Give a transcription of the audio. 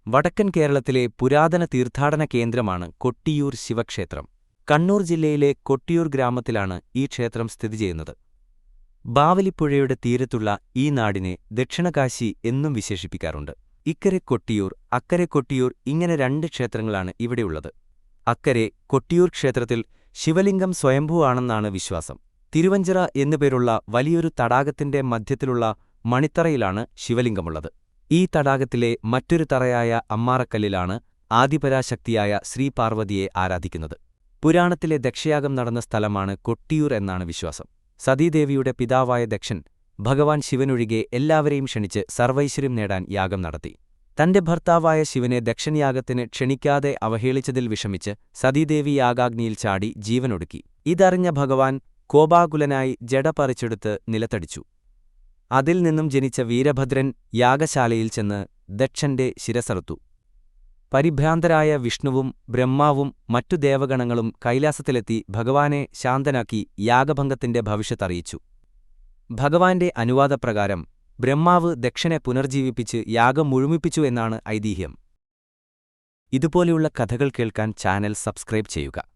വടക്കൻ കേരളത്തിലെ പുരാതന തീർത്ഥാടന കേന്ദ്രമാണ് കൊട്ടിയൂർ ശിവക്ഷേത്രം. കണ്ണൂർ ജില്ലയിലെ കൊട്ടിയൂർ ഗ്രാമത്തിലാണ് ഈ ക്ഷേത്രം സ്ഥിതിചെയ്യുന്നത്. ബാവലിപ്പുഴയുടെ തീരത്തുള്ള ഈ നാടിനെ ദക്ഷിണകാശി എന്നും വിശേഷിപ്പിക്കാറുണ്ട്. ഇക്കരെ കൊട്ടിയൂർ, അക്കരെ കൊട്ടിയൂർ ഇങ്ങനെ രണ്ട് ക്ഷേത്രങ്ങളാണ് ഇവിടെയുള്ളത്. അക്കരെ കൊട്ടിയൂർ ക്ഷേത്രത്തിൽ ശിവലിംഗം സ്വയംഭൂവാണെന്നാണ് വിശ്വാസം. തിരുവഞ്ചിറ എന്നുപേരുള്ള വലിയൊരു തടാകത്തിന്റെ മധ്യത്തിലുള്ള മണിത്തറയിലാണ് ശിവലിംഗമുള്ളത്. ഈ തടാകത്തിലെ മറ്റൊരു തറയായ അമ്മാറക്കല്ലിലാണ് ആദിപരാശക്തിയായ ശ്രീപാർവതിയെ ആരാധിക്കുന്നത്. പുരാണത്തിലെ ദക്ഷയാഗം നടന്ന സ്ഥലമാണ് കൊട്ടിയൂർ എന്നാണ് വിശ്വാസം. സതീദേവിയുടെ പിതാവായ ദക്ഷൻ ഭഗവാൻ ശിവനൊഴികെ എല്ലാവരെയും ക്ഷണിച്ച് സർവൈശ്വര്യം നേടാൻ യാഗം നടത്തി. തന്റെ ഭർത്താവായ ശിവനെ ദക്ഷൻയാഗത്തിന് ക്ഷണിക്കാതെ അവഹേളിച്ചതിൽ വിഷമിച്ച് സതീദേവി യാഗാഗ്നിയിൽ ചാടി ജീവനൊടുക്കി. ഇതറിഞ്ഞ ഭഗവാൻ കോപാകുലനായി ജട പറിച്ചെടുത്ത് നിലത്തടിച്ചു. അതിൽ നിന്നും ജനിച്ച വീരഭദ്രൻ യാഗശാലയിൽ ചെന്ന് ദക്ഷന്റെ ശിരസ്സറുത്തു. പരിഭ്രാന്തരായ വിഷ്ണുവും ബ്രഹ്മാവും മറ്റു ദേവഗണങ്ങളും കൈലാസത്തിലെത്തി ഭഗവാനെ ശാന്തനാക്കി യാഗഭംഗത്തിന്റെ ഭവിഷ്യത്തറിയിച്ചു. ഭഗവാന്റെ അനുവാദപ്രകാരം ബ്രഹ്മാവ് ദക്ഷനെ പുനർജീവിപ്പിച്ച് യാഗം മുഴുമിപ്പിച്ചു എന്നാണ് ഐതിഹ്യം. ഇതുപോലെയുള്ള കഥകൾ കേൾക്കാൻ ചാനൽ സബ്സ്ക്രൈബ് ചെയ്യുക.